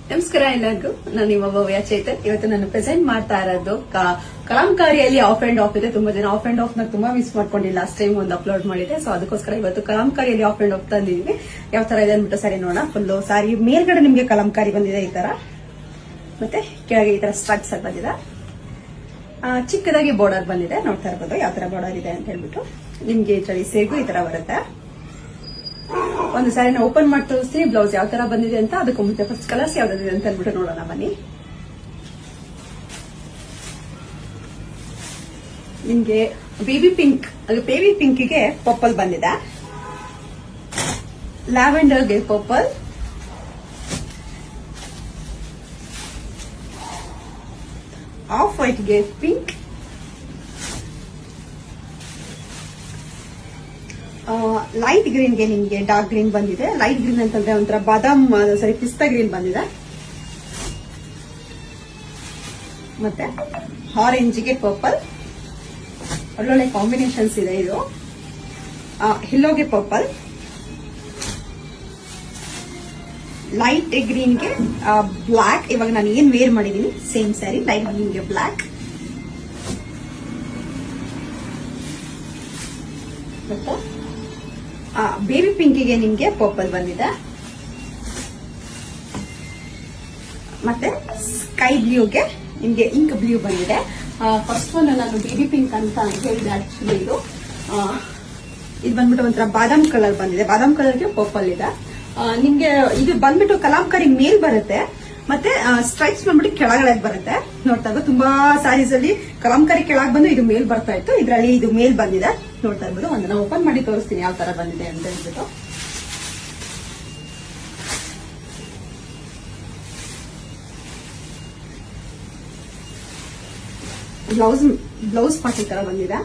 ನಮಸ್ಕಾರ ಎಲ್ಲರಿಗೂ. ನಾನು ನಿಮ್ಮ ಭವ್ಯ ಚೇತನ್. ಇವತ್ತು ನಾನು ಪ್ರೆಸೆಂಟ್ ಮಾಡ್ತಾ ಇರೋದು ಕಲಾಂಕಾರಿಯಲ್ಲಿ ಆಫ್ ಅಂಡ್ ಆಫ್ ಇದೆ. ತುಂಬಾ ಜನ ಆಫ್ ಅಂಡ್ ಆಫ್ ನ ತುಂಬಾ ಮಿಸ್ ಮಾಡ್ಕೊಂಡಿಲ್ಲ. ಲಾಸ್ಟ್ ಟೈಮ್ ಒಂದು ಅಪ್ಲೋಡ್ ಮಾಡಿದೆ, ಸೊ ಅದಕ್ಕೋಸ್ಕರ ಇವತ್ತು ಕಲಾಂಕಾರಿಯಲ್ಲಿ ಆಫ್ ಅಂಡ್ ಆಫ್ ತಂದಿದೀವಿ. ಯಾವ ತರ ಇದೆ ಅಂದ್ಬಿಟ್ಟು ಸಾರಿ ನೋಡೋಣ. ಫುಲ್ ಸಾರಿ ಮೇಲ್ಗಡೆ ನಿಮ್ಗೆ ಕಲಾಂಕಾರಿ ಬಂದಿದೆ ಈ ತರ, ಮತ್ತೆ ಕೆಳಗೆ ಈ ತರ ಸ್ಟ್ರಕ್ಸ್ ಅಲ್ಲಿ ಬಂದಿದೆ. ಚಿಕ್ಕದಾಗಿ ಬಾರ್ಡರ್ ಬಂದಿದೆ, ನೋಡ್ತಾ ಇರ್ಬೋದು ಯಾವ ತರ ಬಾರ್ಡರ್ ಇದೆ ಅಂತ ಹೇಳ್ಬಿಟ್ಟು. ನಿಮ್ಗೆ ಇದರಲ್ಲಿ ಸೇಗು ಈ ತರ ಬರುತ್ತೆ. ಒಂದು ಸಾರಿನ ಓಪನ್ ಮಾಡಿ ತೋರಿಸ್ತೀನಿ ಬ್ಲೌಸ್ ಯಾವ ತರ ಬಂದಿದೆ ಅಂತ. ಅದಕ್ಕೂ ಮುಂಚೆ ಫಸ್ಟ್ ಕಲರ್ಸ್ ಯಾವ್ದಿದೆ ಅಂತ ಹೇಳ್ಬಿಟ್ಟು ನೋಡೋಣ ಬನ್ನಿ. ನಿಮ್ಗೆ ಬೇಬಿ ಪಿಂಕ್ಗೆ ಪರ್ಪಲ್ ಬಂದಿದೆ, ಲ್ಯಾವೆಂಡರ್ಗೆ ಪರ್ಪಲ್, ಆಫ್ ವೈಟ್ಗೆ ಪಿಂಕ್, ಲೈಟ್ ಗ್ರೀನ್ಗೆ ನಿಮ್ಗೆ ಡಾರ್ಕ್ ಗ್ರೀನ್ ಬಂದಿದೆ. ಲೈಟ್ ಗ್ರೀನ್ ಅಂತಂದ್ರೆ ಒಂಥರ ಬಾದಾಮ್ ಪಿಸ್ತಾ ಗ್ರೀನ್ ಬಂದಿದೆ. ಮತ್ತೆ ಆರೆಂಜ್ಗೆ ಪರ್ಪಲ್, ಒಳ್ಳೊಳ್ಳೆ ಕಾಂಬಿನೇಷನ್ಸ್ ಇದೆ. ಇದು ಹಿಲ್ಲೋಗೆ ಪರ್ಪಲ್, ಲೈಟ್ ಗ್ರೀನ್ಗೆ ಬ್ಲಾಕ್. ಇವಾಗ ನಾನು ಏನ್ ವೇರ್ ಮಾಡಿದೀನಿ ಸೇಮ್ ಸ್ಯಾರಿ, ಲೈಟ್ ಗ್ರೀನ್ಗೆ ಬ್ಲಾಕ್, ಮತ್ತೆ ಬೇಬಿ ಪಿಂಕಿಗೆ ನಿಮ್ಗೆ ಪರ್ಪಲ್ ಬಂದಿದೆ. ಮತ್ತೆ ಸ್ಕೈ ಬ್ಲೂಗೆ ನಿಮ್ಗೆ ಇಂಕ್ ಬ್ಲೂ ಬಂದಿದೆ. ಫಸ್ಟ್ ಒನ್ ನಾನು ಬೇಬಿ ಪಿಂಕ್ ಅಂತ ಹೇಳಿದೆ. ಆಕ್ಚುಲಿ ಇದು ಬಂದ್ಬಿಟ್ಟು ಒಂಥರ ಬಾದಾಮ್ ಕಲರ್ ಬಂದಿದೆ. ಬಾದಾಮ್ ಕಲರ್ಗೆ ಪರ್ಪಲ್ ಇದೆ. ನಿಮ್ಗೆ ಇದು ಬಂದ್ಬಿಟ್ಟು ಕಲಾಂಕಾರಿ ಮೇಲ್ ಬರುತ್ತೆ, ಮತ್ತೆ ಸ್ಟ್ರೈಪ್ಸ್ ಬಂದ್ಬಿಟ್ಟು ಕೆಳಗಡೆ ಬರುತ್ತೆ. ನೋಡ್ತಾ ಇರ್ಬೋದು ತುಂಬಾ ಸ್ಯಾರೀಸ್ ಅಲ್ಲಿ ಕಲಾಂಕಾರಿ ಕೆಳಗೆ ಬಂದು ಇದು ಮೇಲ್ ಬರ್ತಾ ಇತ್ತು, ಇದರಲ್ಲಿ ಇದು ಮೇಲ್ ಬಂದಿದೆ. ನೋಡ್ತಾ ಇರ್ಬೋದು. ಒಂದನ್ನ ಓಪನ್ ಮಾಡಿ ತೋರಿಸ್ತೀನಿ ಯಾವ ತರ ಬಂದಿದೆ ಅಂತ ಹೇಳ್ಬಿಟ್ಟು. ಬ್ಲೌಸ್ ಪಾರ್ಟ್ ಈ ತರ ಬಂದಿದೆ.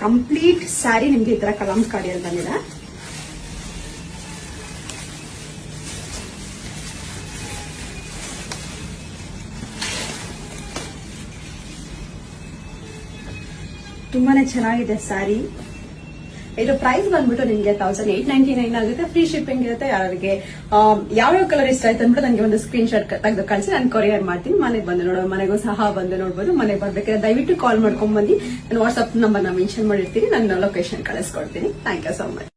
ಕಂಪ್ಲೀಟ್ ಸ್ಯಾರಿ ನಿಮ್ಗೆ ಈ ತರ ಕಲಾಂಕಾರಿಯಲ್ಲಿ ಬಂದಿದೆ. ತುಂಬಾನೇ ಚೆನ್ನಾಗಿದೆ ಸ್ಯಾರಿ. ಇದು ಪ್ರೈಸ್ ಬಂದ್ಬಿಟ್ಟು ನಿಮ್ಗೆ 1899 ಆಗುತ್ತೆ. ಫ್ರೀ ಶಿಪ್ಪಿಂಗ್ ಇರುತ್ತೆ. ಯಾರಿಗೆ ಯಾವ್ಯಾವ ಕಲರ್ ಇಷ್ಟ ಆಯ್ತು ಅಂದ್ಬಿಟ್ಟು ನನಗೆ ಒಂದು ಸ್ಕ್ರೀನ್ ಶಾಟ್ ತೆಗೆದು ಕಳಿಸಿ ನಾನು ಕೊರಿಯರ್ ಮಾಡ್ತೀನಿ. ಮನೆಗೆ ಬಂದು ನೋಡೋ, ಮನೆಗೂ ಸಹ ಬಂದು ನೋಡ್ಬೋದು. ಮನೆಗೆ ಬರ್ಬೇಕಾದ್ರೆ ದಯವಿಟ್ಟು ಕಾಲ್ ಮಾಡ್ಕೊಂಡ್ ಬಂದು ನಾನು ವಾಟ್ಸ್ಆಪ್ ನಂಬರ್ ಮೆನ್ಷನ್ ಮಾಡಿರ್ತೀನಿ, ನಾನು ಲೊಕೇಶನ್ ಕಳಿಸ್ಕೊಡ್ತೀನಿ. Thank you so much.